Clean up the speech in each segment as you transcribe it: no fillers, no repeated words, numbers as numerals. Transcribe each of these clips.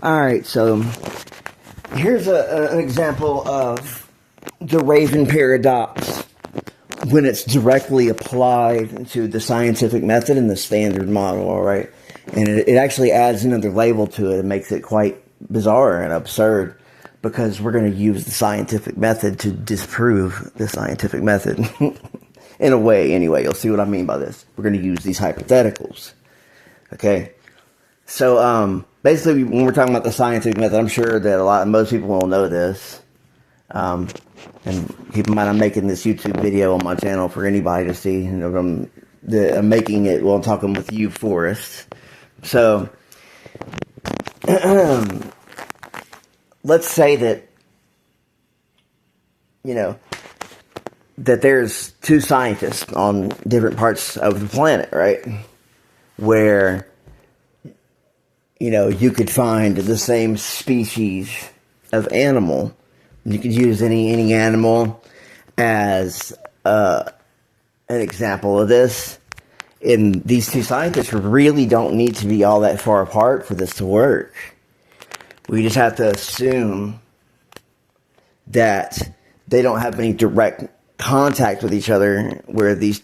Alright, so here's an example of the Raven paradox when it's directly applied to the scientific method and the standard model, alright? And it actually adds another label to it and makes it quite bizarre and absurd because we're going to use the scientific method to disprove the scientific method. In a way, anyway, you'll see what I mean by this. We're going to use these hypotheticals. Okay? So, basically, when we're talking about the scientific method, I'm sure that most people will know this. And keep in mind, I'm making this YouTube video on my channel for anybody to see. You know, I'm making it while I'm talking with you, Forrest. So, let's say that, you know, that there's two scientists on different parts of the planet, right? Where, you know, you could find the same species of animal. You could use any animal as an example of this. And these two scientists really don't need to be all that far apart for this to work. We just have to assume that they don't have any direct contact with each other, where these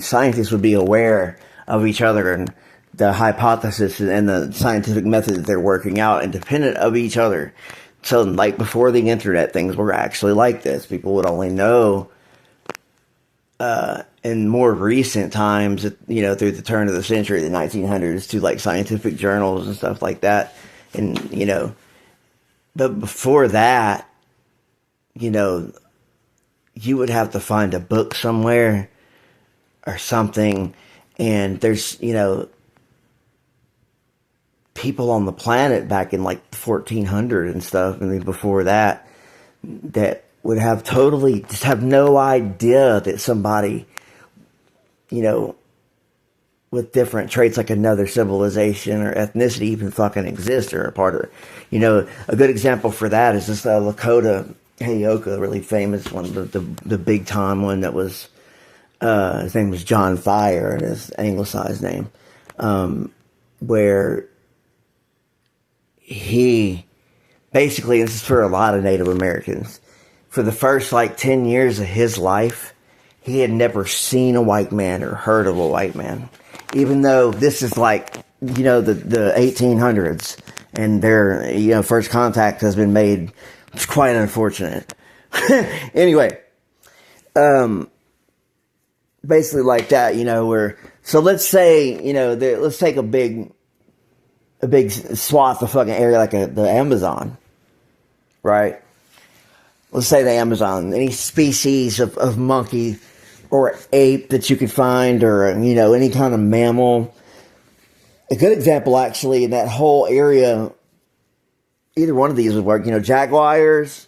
scientists would be aware of each other and the hypothesis and the scientific method that they're working out, independent of each other. So, like before the internet, things were actually like this. People would only know in more recent times, you know, through the turn of the century, the 1900s, to like scientific journals and stuff like that. And, you know, but before that, you know, you would have to find a book somewhere or something. And there's, you know, people on the planet back in like 1400 and stuff, and before that, that would have totally just have no idea that somebody, you know, with different traits like another civilization or ethnicity even fucking exists or a part of it. You know, a good example for that is this Lakota Heyoka, really famous one, the big time one that was, his name was John Fire, and his anglicized name, where he basically, this is for a lot of Native Americans, for the first like 10 years of his life, he had never seen a white man or heard of a white man. Even though this is like, you know, the 1800s, and their, you know, first contact has been made. It's quite unfortunate. Anyway, basically like that, you know, where, so let's say, you know, let's take a big swath of fucking area like the Amazon, right? Let's say the Amazon, any species of monkey or ape that you could find, or, you know, any kind of mammal. A good example, actually, in that whole area, either one of these would work, you know, jaguars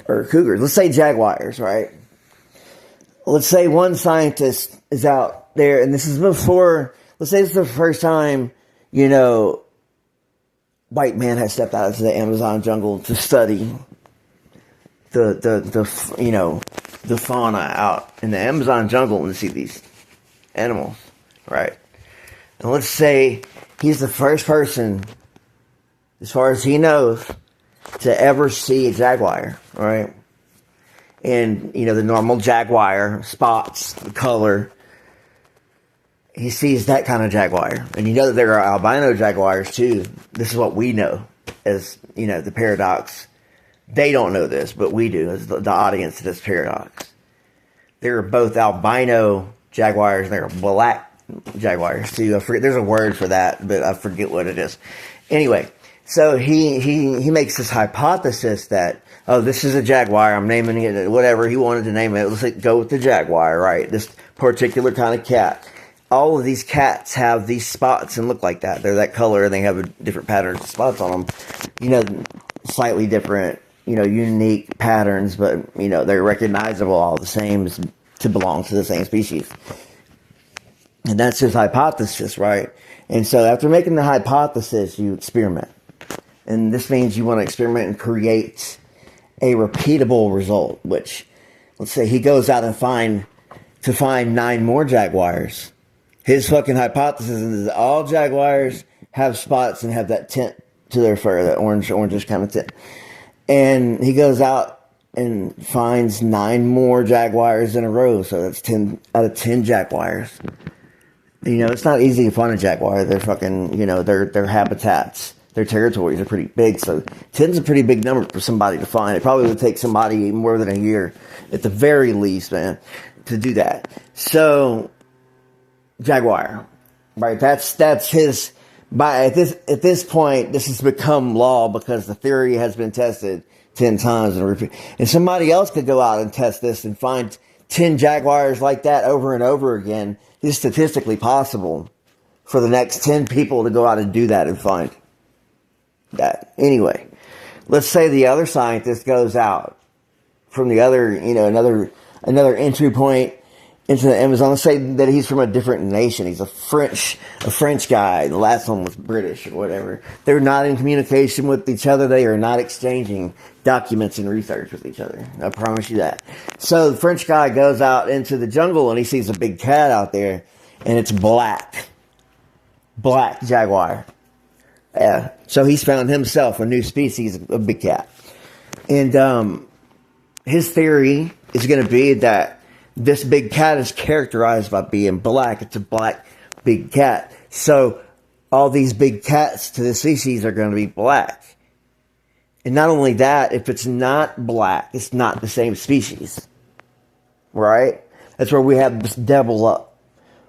or cougars. Let's say jaguars, right? Let's say one scientist is out there, and this is before, let's say this is the first time, you know, white man has stepped out into the Amazon jungle to study the you know, the fauna out in the Amazon jungle and see these animals, right? And let's say he's the first person, as far as he knows, to ever see a jaguar, right? And, you know, the normal jaguar, spots, the color, he sees that kind of jaguar. And you know that there are albino jaguars too. This is what we know as, you know, the paradox. They don't know this, but we do, as the audience to this paradox. There are both albino jaguars and there are black jaguars too. I forget, there's a word for that, but I forget what it is. Anyway, so he makes this hypothesis that, oh, this is a jaguar, I'm naming it whatever he wanted to name it. Let's go with the jaguar, right? This particular kind of cat. All of these cats have these spots and look like that. They're that color and they have a different patterns of spots on them. You know, slightly different, you know, unique patterns, but, you know, they're recognizable all the same to belong to the same species. And that's his hypothesis, right? And so after making the hypothesis, you experiment. And this means you want to experiment and create a repeatable result, which, let's say he goes out and find 9 more jaguars. His fucking hypothesis is all jaguars have spots and have that tint to their fur, that orangish kind of tint. And he goes out and finds 9 more jaguars in a row. So that's 10 out of 10 jaguars. You know, it's not easy to find a jaguar. They're fucking, you know, their habitats, their territories are pretty big. So 10's a pretty big number for somebody to find. It probably would take somebody more than a year, at the very least, man, to do that. So, jaguar, right? That's his. At this point, this has become law because the theory has been tested 10 times and somebody else could go out and test this and find 10 jaguars like that over and over again. It's statistically possible for the next 10 people to go out and do that and find that. Anyway, let's say the other scientist goes out from the other, you know, another entry point into the Amazon. Let's say that he's from a different nation. He's a French guy. The last one was British or whatever. They're not in communication with each other. They are not exchanging documents and research with each other. I promise you that. So the French guy goes out into the jungle and he sees a big cat out there, and it's black jaguar. Yeah. So he's found himself a new species of big cat. And his theory is going to be that this big cat is characterized by being black. It's a black big cat. So all these big cats to the species are going to be black. And not only that, if it's not black, it's not the same species. Right? That's where we have this double up.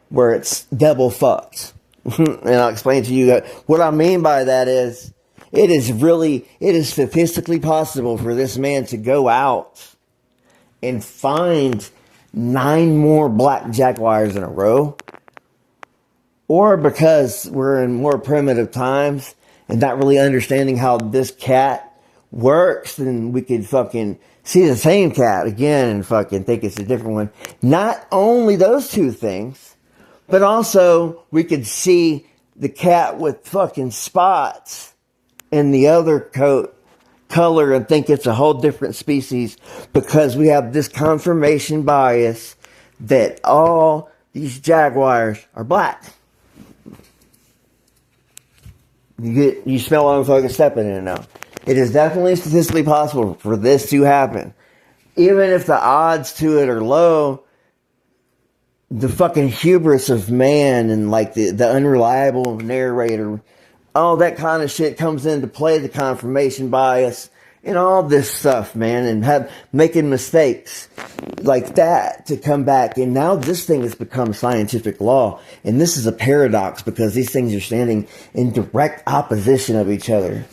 Where it's double fucked. And I'll explain to you what I mean by that is, it is statistically possible for this man to go out and find 9 more black jaguars in a row. Or because we're in more primitive times and not really understanding how this cat works, then we could fucking see the same cat again and fucking think it's a different one. Not only those two things, but also we could see the cat with fucking spots in the other color and think it's a whole different species, because we have this confirmation bias that all these jaguars are black. You smell what I'm fucking stepping in now. It is definitely statistically possible for this to happen. Even if the odds to it are low, the fucking hubris of man and like the unreliable narrator, all that kind of shit comes into play, the confirmation bias and all this stuff, man, and making mistakes like that to come back. And now this thing has become scientific law. And this is a paradox because these things are standing in direct opposition of each other.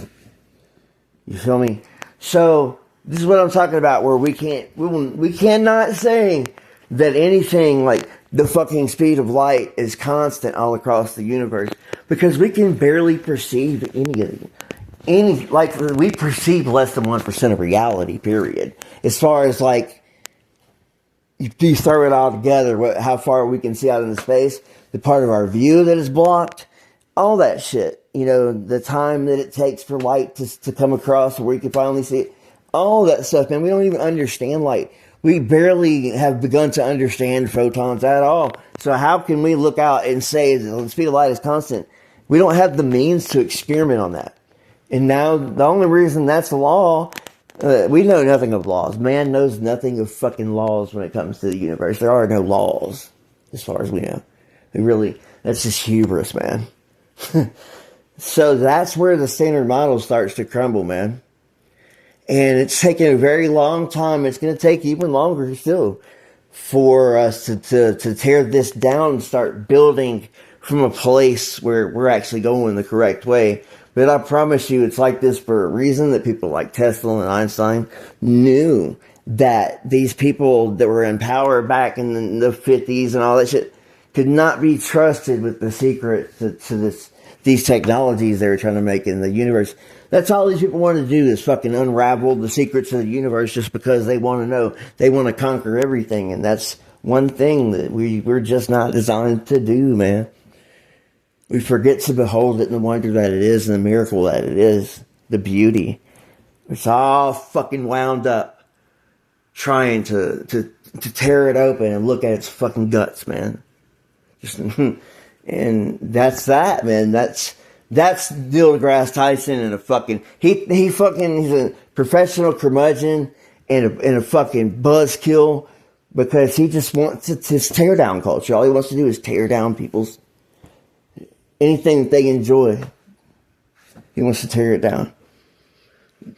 You feel me? So this is what I'm talking about, where we cannot say that anything like the fucking speed of light is constant all across the universe, because we can barely perceive we perceive less than 1% of reality, period. As far as like, you throw it all together, how far we can see out into space, the part of our view that is blocked, all that shit. You know, the time that it takes for light to come across where you can finally see it. All that stuff, man. We don't even understand light. We barely have begun to understand photons at all. So how can we look out and say the speed of light is constant? We don't have the means to experiment on that. And now the only reason that's the law, we know nothing of laws. Man knows nothing of fucking laws when it comes to the universe. There are no laws, as far as we know. That's just hubris, man. So that's where the standard model starts to crumble, man. And it's taken a very long time. It's going to take even longer still for us to tear this down and start building from a place where we're actually going the correct way. But I promise you, it's like this for a reason, that people like Tesla and Einstein knew that these people that were in power back in the 50s and all that shit could not be trusted with the secret to these technologies they were trying to make in the universe. That's all these people want to do, is fucking unravel the secrets of the universe just because they want to know. They want to conquer everything. And that's one thing that we're just not designed to do, man. We forget to behold it and the wonder that it is and the miracle that it is. The beauty. It's all fucking wound up trying to tear it open and look at its fucking guts, man. And that's that, man. That's That's Neil deGrasse Tyson and a fucking he's a professional curmudgeon and a fucking buzzkill because he just wants his tear down culture. All he wants to do is tear down people's anything that they enjoy. He wants to tear it down.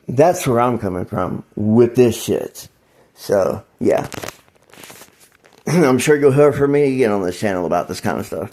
That's where I'm coming from with this shit. So yeah, I'm sure you'll hear from me again on this channel about this kind of stuff.